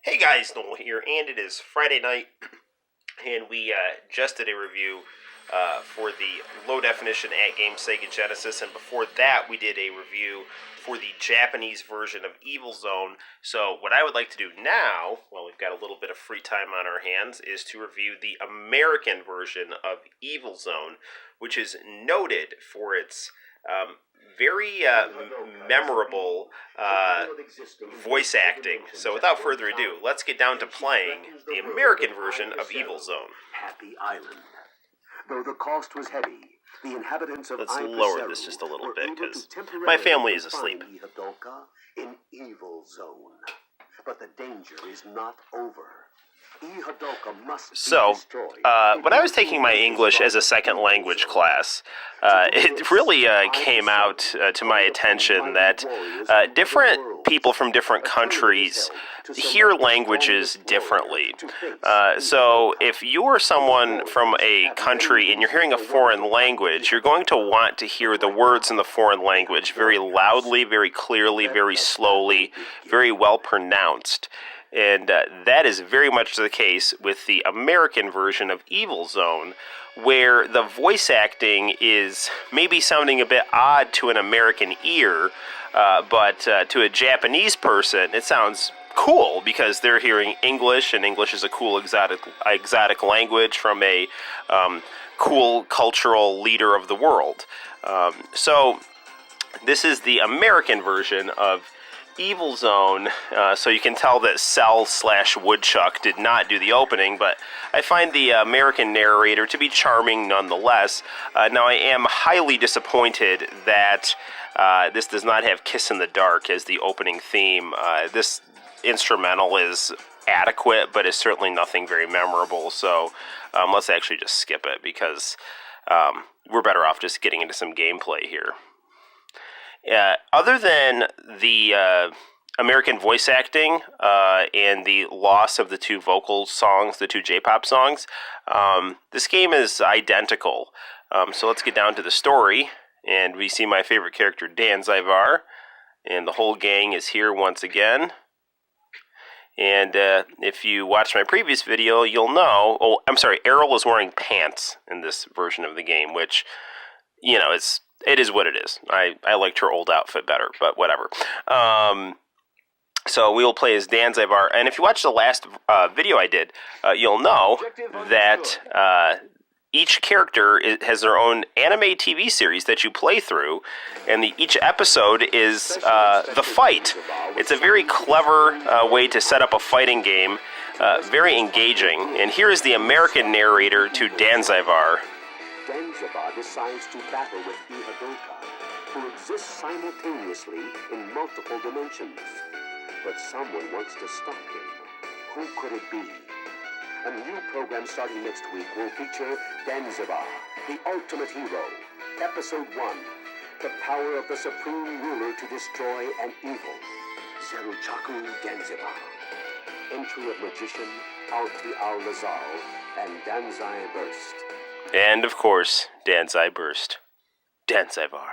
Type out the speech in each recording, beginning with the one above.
Hey guys, Noel here, and it is Friday night, and we just did a review for the low definition at game Sega Genesis, and before that we did a review for the Japanese version of Evil Zone. So what I would like to do now, while we've got a little bit of free time on our hands, is to review the American version of Evil Zone, which is noted for its very memorable voice acting. So without further ado, let's get down to playing the American version of Evil Zone. Happy Island. Though the cost was heavy, the inhabitants of Let's lower this just a little bit because my family is asleep. In Evil Zone. But the danger is not over. So, when I was taking my English as a second language class, it really came out to my attention that different people from different countries hear languages differently. So, if you're someone from a country and you're hearing a foreign language, you're going to want to hear the words in the foreign language very loudly, very clearly, very slowly, very well pronounced. And that is very much the case with the American version of Evil Zone, where the voice acting is maybe sounding a bit odd to an American ear, but to a Japanese person, it sounds cool because they're hearing English, and English is a cool exotic language from a cool cultural leader of the world. So this is the American version of Evil Zone, so you can tell that Cell/Woodchuck did not do the opening, but I find the American narrator to be charming nonetheless. Now, I am highly disappointed that this does not have Kiss in the Dark as the opening theme. This instrumental is adequate, but is certainly nothing very memorable, so let's actually just skip it, because we're better off just getting into some gameplay here. Other than the American voice acting and the loss of the two vocal songs, the two J-pop songs, this game is identical. So let's get down to the story, and we see my favorite character, Dan Zyvar, and the whole gang is here once again. And if you watched my previous video, you'll know... Oh, I'm sorry, Errol is wearing pants in this version of the game, which, you know, it is what it is. I liked her old outfit better, but whatever. So we will play as Dan Zyvar. And if you watch the last video I did, you'll know that each character has their own anime TV series that you play through, and each episode is the fight. It's a very clever way to set up a fighting game, very engaging. And here is the American narrator to Dan Zyvar. Zyvar decides to battle with Ihadoka, who exists simultaneously in multiple dimensions. But someone wants to stop him. Who could it be? A new program starting next week will feature Zyvar, the ultimate hero. Episode 1, the power of the supreme ruler to destroy an evil. Zeruchaku Zyvar. Entry of magician, Alti Al-Lazal, and Danzai Burst. And, of course, Danzai Burst. Dan Zyvar.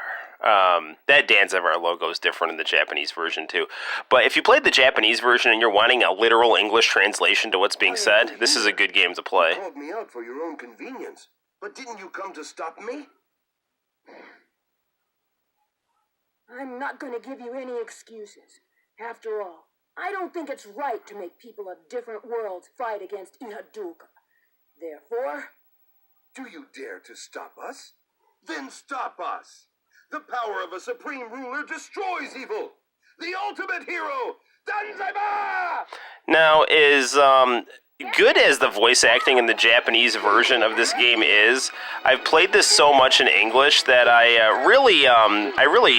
That Dan Zyvar logo is different in the Japanese version, too. But if you played the Japanese version and you're wanting a literal English translation to what's being said, this is a good game to play. You called me out for your own convenience, but didn't you come to stop me? I'm not going to give you any excuses. After all, I don't think it's right to make people of different worlds fight against Ihaduka. Therefore... Do you dare to stop us? Then stop us! The power of a supreme ruler destroys evil! The ultimate hero, Danzaiba! Now, as good as the voice acting in the Japanese version of this game is, I've played this so much in English that I really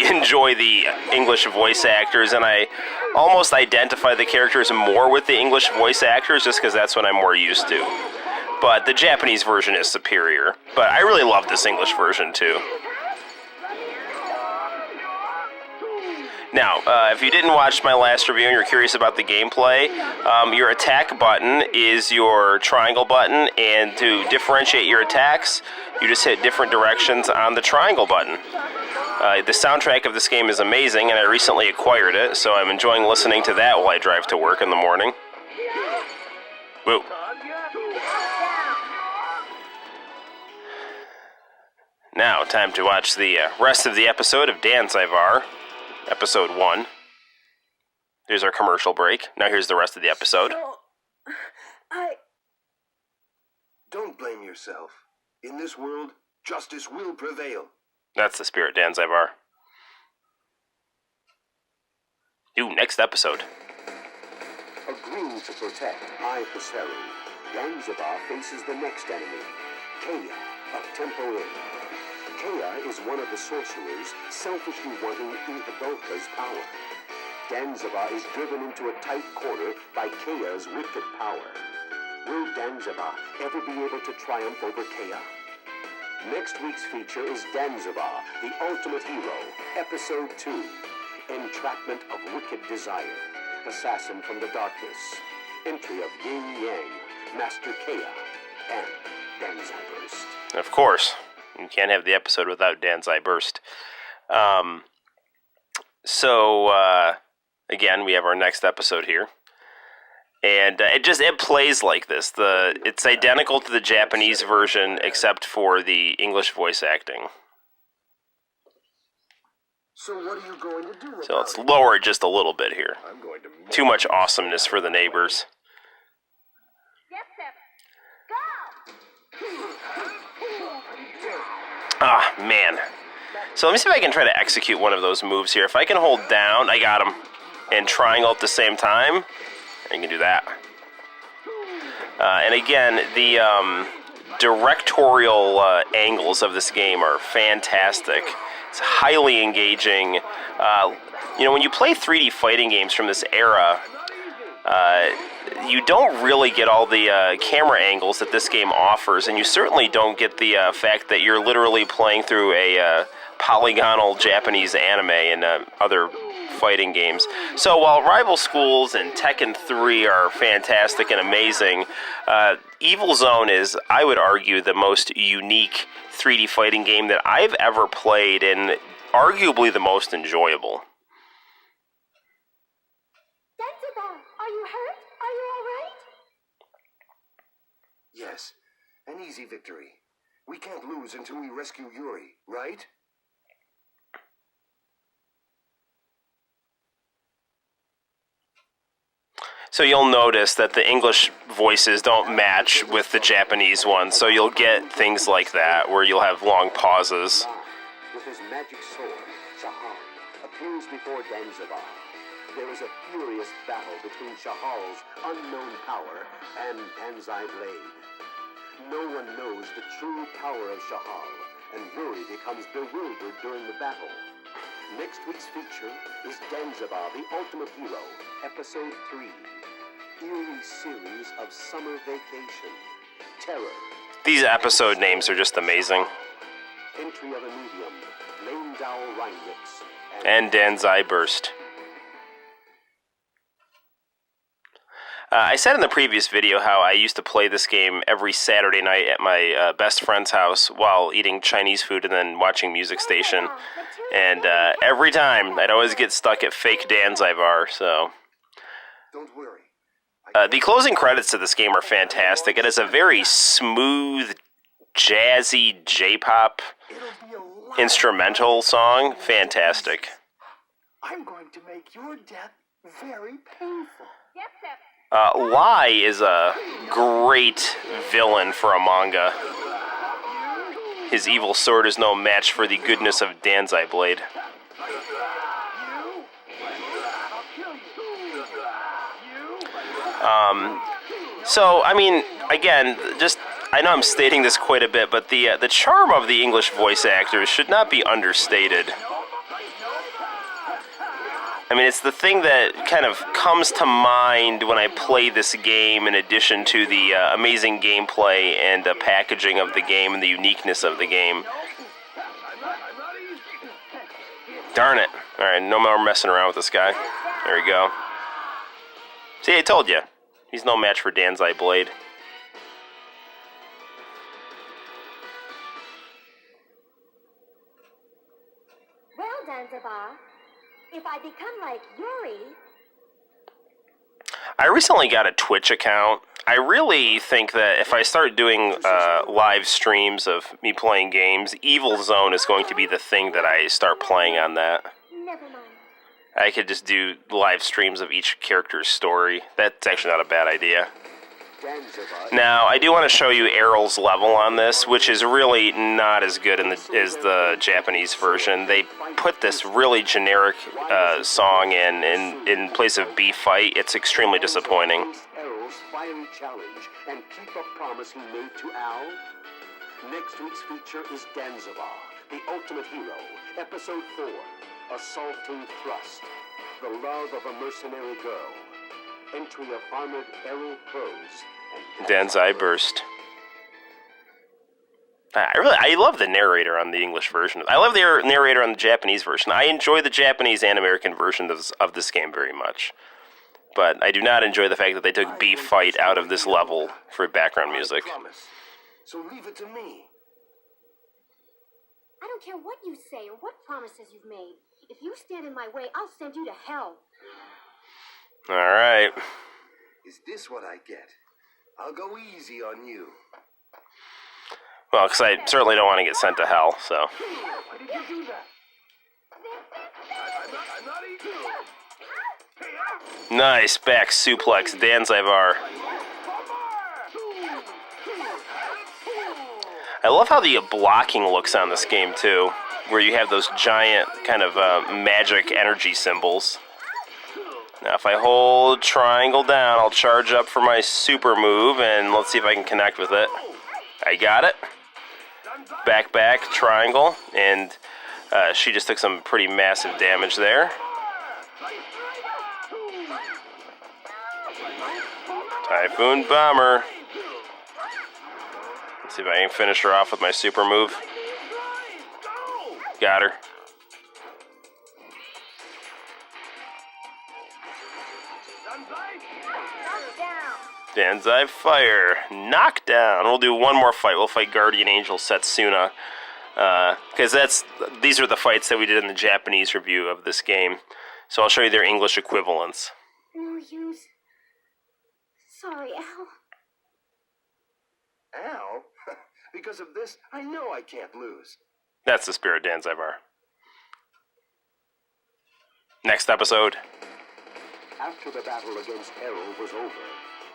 enjoy the English voice actors, and I almost identify the characters more with the English voice actors just because that's what I'm more used to. But the Japanese version is superior. But I really love this English version, too. Now, if you didn't watch my last review and you're curious about the gameplay, your attack button is your triangle button, and to differentiate your attacks, you just hit different directions on the triangle button. The soundtrack of this game is amazing, and I recently acquired it, so I'm enjoying listening to that while I drive to work in the morning. Whoa. Now, time to watch the rest of the episode of Dan Zyvar, episode 1. Here's our commercial break. Now here's the rest of the episode. So, Don't blame yourself. In this world, justice will prevail. That's the spirit, Dan Zyvar. Ooh, next episode. Agreeing to protect I Paseru, Danzabar faces the next enemy, Kea of Tempo Inn. Kea is one of the sorcerers selfishly wanting Ihadolka's power. Danzabar is driven into a tight corner by Kea's wicked power. Will Danzabar ever be able to triumph over Kea? Next week's feature is Danzabar, the Ultimate Hero, Episode 2, Entrapment of Wicked Desire, Assassin from the Darkness, entry of Yin Yang, Master Kea, and Danzai Burst. Of course. You can't have the episode without Danzai Burst. Again, we have our next episode here. And it plays like this. It's identical to the Japanese version, except for the English voice acting. So what are you going to do? So let's lower it just a little bit here. I'm going to Too much awesomeness for the neighbors. Ah, man. So let me see if I can try to execute one of those moves here. If I can hold down, I got him, and triangle at the same time, I can do that. And again, the directorial angles of this game are fantastic. It's highly engaging. When you play 3D fighting games from this era, you don't really get all the camera angles that this game offers, and you certainly don't get the fact that you're literally playing through a polygonal Japanese anime and other fighting games. So while Rival Schools and Tekken 3 are fantastic and amazing, Evil Zone is, I would argue, the most unique 3D fighting game that I've ever played, and arguably the most enjoyable. Danzabar, are you hurt? Are you all right? Yes, an easy victory. We can't lose until we rescue Yuri, right? So you'll notice that the English voices don't match with the Japanese ones, so you'll get things like that, where you'll have long pauses. With his magic sword, Shahal appears before Danzabar. There is a furious battle between Shahal's unknown power and Danzai Blade. No one knows the true power of Shahal, and Yuri becomes bewildered during the battle. Next week's feature is Danzabar, the Ultimate Hero, Episode 3, Eerie Series of Summer Vacation, Terror. These episode names are just amazing. Entry of a Medium, Lane Dowell Reinritz, And Danzai Burst. I said in the previous video how I used to play this game every Saturday night at my best friend's house while eating Chinese food and then watching Music Station. And every time, I'd always get stuck at fake Danzaivar, so... Don't worry. The closing credits to this game are fantastic. It is a very smooth, jazzy J-pop instrumental song. Fantastic. I'm going to make your death very painful. Lai is a great villain for a manga. His evil sword is no match for the goodness of Danzai Blade. So, I mean, again, I know I'm stating this quite a bit, but the charm of the English voice actors should not be understated. I mean, it's the thing that kind of comes to mind when I play this game, in addition to the amazing gameplay and packaging of the game and the uniqueness of the game. Darn it. Alright, no more messing around with this guy. There we go. See, I told you. He's no match for Danzai Blade. Well, Danzabar, if I become like Yuri... I recently got a Twitch account. I really think that if I start doing live streams of me playing games, Evil Zone is going to be the thing that I start playing on that. Never mind. I could just do live streams of each character's story. That's actually not a bad idea. Now, I do want to show you Errol's level on this, which is really not as good as the Japanese version. They put this really generic song in place of B Fight. It's extremely disappointing. Errol's fiery challenge and keep a promise he made to Al. Next week's feature is Danzavar, the ultimate hero, episode 4, Assaulting Thrust, the love of a mercenary girl. Entry of Armored Errol Prose and Danzai Burst. I love the narrator on the English version. I love the narrator on the Japanese version. I enjoy the Japanese and American version of this game very much. But I do not enjoy the fact that they took B Fight out of this level for background music. I promise. So leave it to me. I don't care what you say or what promises you've made. If you stand in my way, I'll send you to hell. Alright. Is this what I get? I'll go easy on you. Well, because I certainly don't want to get sent to hell, so. Why did you do that? I'm not eating. Nice back suplex, Danzaivar. I love how the blocking looks on this game, too, where you have those giant kind of magic energy symbols. Now, if I hold triangle down, I'll charge up for my super move, and let's see if I can connect with it. I got it. Back, triangle, and she just took some pretty massive damage there. Typhoon Bomber. Let's see if I can finish her off with my super move. Got her. Danzai Fire. Knockdown. We'll do one more fight. We'll fight Guardian Angel Setsuna. Because these are the fights that we did in the Japanese review of this game. So I'll show you their English equivalents. No use. Sorry, Al. Al? Because of this, I know I can't lose. That's the spirit, Danzaivar. Next episode. After the battle against Errol was over,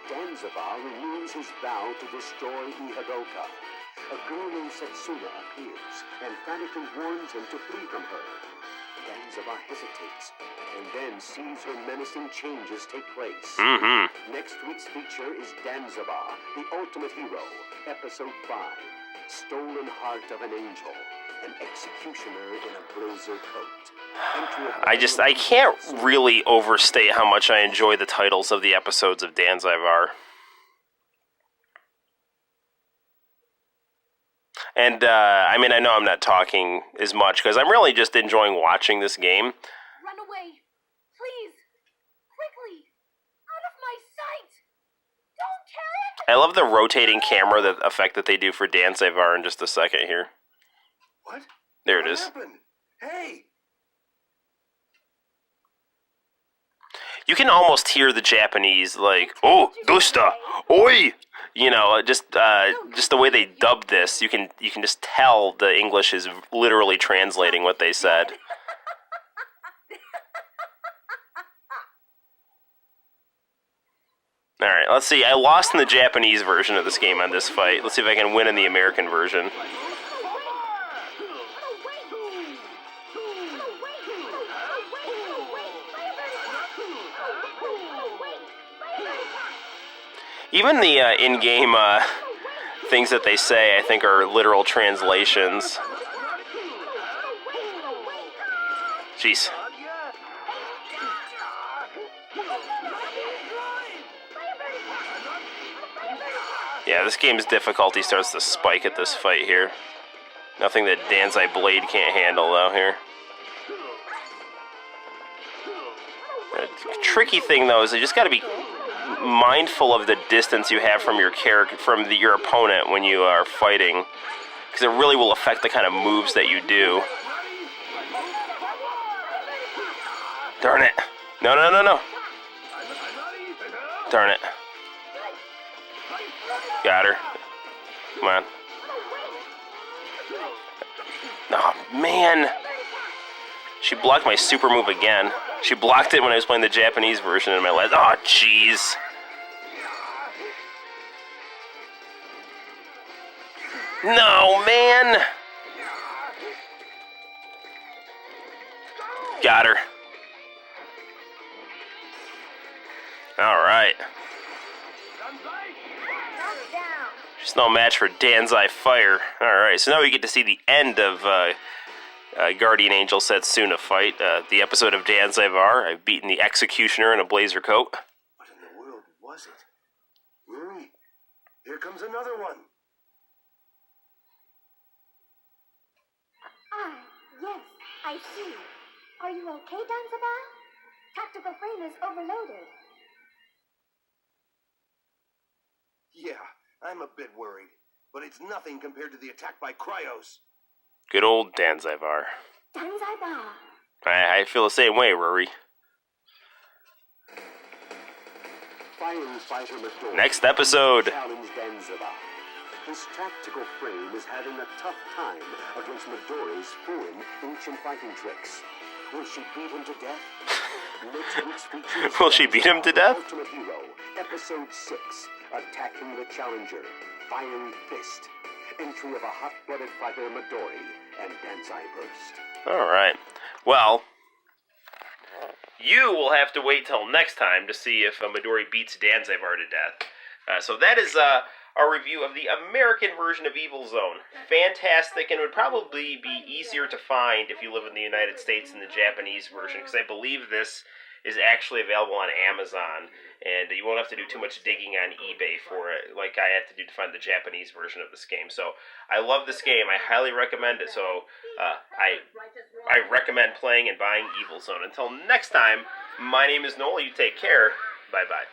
Danzavar renews his vow to destroy Ihadoka. A girl named Setsuna appears and frantically warns him to flee from her. Danzavar hesitates and then sees her menacing changes take place. Next week's feature is Danzavar, the ultimate hero, episode 5, Stolen Heart of an Angel, an executioner in a blazer coat. I can't really overstate how much I enjoy the titles of the episodes of Danzaivar. And, I mean, I know I'm not talking as much, because I'm really just enjoying watching this game. Run away. Please. Quickly. Out of my sight. Don't care. I love the rotating camera effect that they do for Danzaivar in just a second here. What? There it What is. happened? Hey! You can almost hear the Japanese, like, oh, Dusta, oi! You know, just the way they dubbed this, you can just tell the English is literally translating what they said. Alright, let's see. I lost in the Japanese version of this game on this fight. Let's see if I can win in the American version. Even the in-game things that they say, I think, are literal translations. Jeez. Yeah, this game's difficulty starts to spike at this fight here. Nothing that Danzai Blade can't handle, though, here. The tricky thing, though, is you just got to be mindful of the distance you have from your character, your opponent when you are fighting, because it really will affect the kind of moves that you do. Darn it! No! Darn it! Got her. Come on. Oh, man. She blocked my super move again. She blocked it when I was playing the Japanese version in my last... Oh, jeez. No, man. Got her. All right. Just no match for Danzai Fire. All right, so now we get to see the end of Guardian Angel Setsuna fight. The episode of Danzai Var. I've beaten the Executioner in a blazer coat. What in the world was it? Ruri, here comes another one. Ah, yes, I see. Are you okay, Danzaba? Tactical frame is overloaded. Yeah, I'm a bit worried, but it's nothing compared to the attack by Cryos. Good old Danzai Var. Danzaba. I feel the same way, Rory. Fire fighter Midori Next episode. challenged Danzaba. His tactical frame is having a tough time against Midori's foreign ancient fighting tricks. Will she beat him to death? Next week's features Will she beat him to death? Ultimate Hero, Episode 6, Attacking the Challenger, Fiery Fist. Entry of a hot-blooded fighter Midori and Danzai Burst. All right. Well, you will have to wait till next time to see if Midori beats Danzai Var to death. So that is our review of the American version of Evil Zone. Fantastic, and would probably be easier to find if you live in the United States than the Japanese version, because I believe this is actually available on Amazon, and you won't have to do too much digging on eBay for it, like I had to do to find the Japanese version of this game. So I love this game. I highly recommend it. So I recommend playing and buying Evil Zone. Until next time, my name is Noel. You take care. Bye-bye.